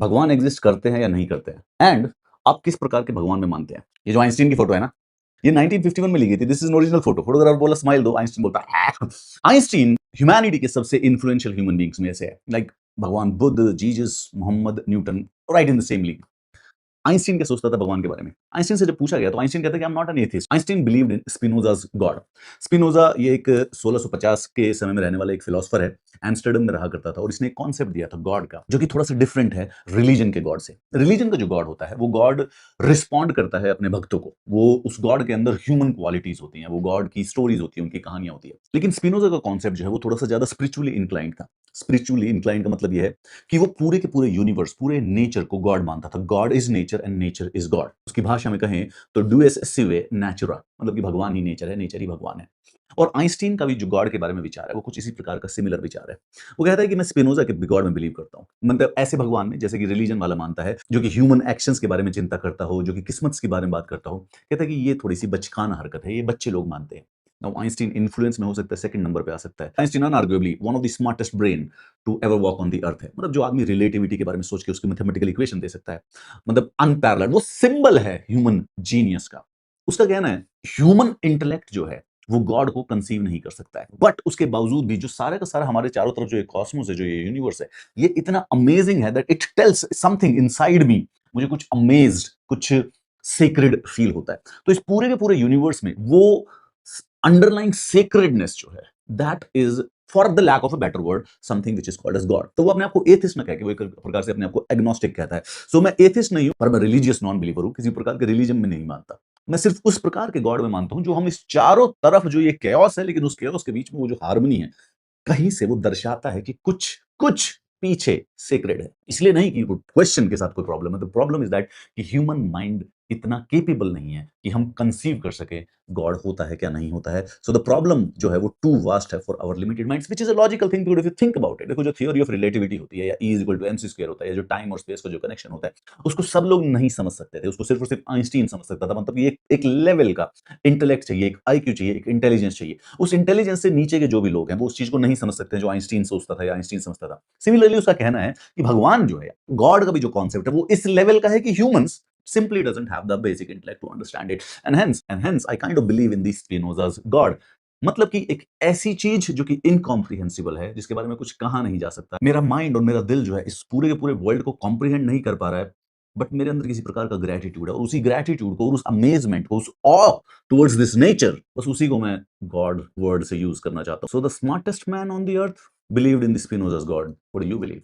भगवान एग्जिस्ट करते हैं या नहीं करते हैं एंड आप किस प्रकार के भगवान में मानते हैं। ये जो आइंस्टीन की फोटो है ना, ये 1951 में ली गई थी। This is original photo. Photographer बोला स्माइल दो, आइंस्टीन बोलता है आइंस्टीन ह्यूमैनिटी के सबसे इन्फ्लुएंशियल ह्यूमन बींग्स में से है। Like Bhagwan Buddha, Jesus, Mohammed, Newton, right in the same league. Einstein क्या सोचता था भगवान के बारे में? आइंस्टीन से जब पूछा गया तो आइंस्टीन कहता है कि I am not an atheist. Einstein believed in Spinoza's God. Spinoza ये एक 1650 के समय में रहने वाला एक फिलोसोफर है। एम्स्टर्डम में रहा करता था और इसने एक कॉन्सेप्ट दिया था गॉड का, जो कि थोड़ा सा डिफरेंट है रिलीजन के गॉड से। रिलीजन का जो गॉड होता है वो गॉड रिस्पॉन्ड करता है अपने भक्तों को। वो उस गॉड के अंदर ह्यूमन क्वालिटीज होती हैं, वो गॉड की स्टोरीज होती हैं, उनकी कहानियां होती है। लेकिन स्पिनोजा का कॉन्सेप्ट जो है वो थोड़ा सा ज्यादा स्पिरिचुअली इंक्लाइंड था। स्पिरिचुअली इंक्लाइंड का मतलब ये है कि वो पूरे के पूरे यूनिवर्स, पूरे नेचर को गॉड मानता था। God is nature and nature is God. उसकी भाषा में कहें तो डुएस सिवे नेचुरा, मतलब कि भगवान ही नेचर है, नेचर ही भगवान है। और आइंस्टीन का भी जो गॉड के बारे में विचार है वो कुछ इसी प्रकार का सिमिलर विचार है। वो कहता है कि मैं स्पिनोजा के गॉड में बिलीव करता हूँ, मतलब ऐसे भगवान में जैसे कि रिलीजन वाला मानता है, जो कि ह्यूमन एक्शंस के बारे में चिंता करता हो, जो कि किस्मत के बारे में बात करता हो। कहता है कि ये थोड़ी सी बचकाना हरकत है, ये बच्चे लोग मानते हैं। नाउ आइंस्टीन इन्फ्लुएंस में हो सकता है सेकंड नंबर पे आ सकता है। Einstein unarguably one of the smartest brain to ever walk on the earth है। मतलब जो आदमी रिलेटिविटी के बारे में सोच के उसकी मैथमेटिकल इक्वेशन दे सकता है, मतलब अनपैरेलल्ड, वो सिंबल है ह्यूमन जीनियस का। उसका कहना है ह्यूमन इंटेलेक्ट जो है वो गॉड को कंसीव नहीं कर सकता है, बट उसके बावजूद भी जो सारे का सारा हमारे चारों तरफ जो ये कॉस्मोस है, जो ये यूनिवर्स है, ये इतना अमेजिंग है that it tells something inside me. मुझे कुछ अमेज्ड, कुछ सेक्रेड फील होता है। तो इस पूरे के पूरे यूनिवर्स में वो अंडरलाइंग सेक्रेडनेस जो है, that is for the lack of a better word something which is called as God. तो वो अपने आप को एथिस्ट ना कह के वो एक प्रकार से अपने आप को एग्नोस्टिक कहता है। सो मैं एथिस्ट नहीं हूं, पर मैं रिलीजियस नॉन बिलीवर हूं, किसी प्रकार के रिलीजन में नहीं मानता। मैं सिर्फ उस प्रकार के गॉड में मानता हूं जो हम इस चारों तरफ जो ये कैओस है, लेकिन उस कैओस के बीच में वो जो हार्मनी है, कहीं से वो दर्शाता है कि कुछ कुछ पीछे सेक्रेड है। इसलिए नहीं कि क्वेश्चन के साथ कोई प्रॉब्लम है। द प्रॉब्लम इज दैट कि ह्यूमन माइंड इतना केपेबल नहीं है कि हम कंसीव कर सके गॉड होता है क्या नहीं होता है। सो द प्रॉब्लम जो है वो टू वास्ट है for our limited minds, which is a logical thing to do if you think about it. देखो जो थ्योरी ऑफ रिलेटिविटी होती है, या E is equal to mc square होता है, या जो टाइम और स्पेस का जो कनेक्शन होता है, उसको सब लोग नहीं समझ सकते थे। उसको सिर्फ और सिर्फ आइंस्टीन समझ सकता था। मतलब ये एक लेवल का इंटेलेक्ट चाहिए, एक आईक्यू चाहिए, एक इंटेलिजेंस चाहिए। उस इंटेलिजेंस से नीचे के जो भी लोग हैं वो उस चीज को नहीं समझ सकते जो आइंस्टीन सोचता था या आइंस्टीन समझता था। सिमिलरली उसका कहना है कि भगवान जो है, गॉड का भी जो कॉन्सेप्ट है वो इस लेवल का है कि humans simply doesn't have the basic intellect to understand it, and hence I kind of believe in these Spinoza's God। मतलब कि एक ऐसी चीज जो कि इनकॉम्प्रिहेंसिबल है, जिसके बारे में कुछ कहा नहीं जा सकता। मेरा माइंड और मेरा दिल जो है इस पूरे के पूरे वर्ल्ड को कॉम्प्रिहेंड नहीं कर पा रहा है, बट मेरे अंदर किसी प्रकार का ग्रेटिट्यूड है, और उसी ग्रेटिट्यूड को और उस अमेजमेंट को, उस ऑ टुवर्ड्स दिस नेचर, बस उसी को मैं गॉड वर्ड से यूज करना चाहता हूँ। So the smartest man on the earth believed in the Spinoza's God. What do you believe?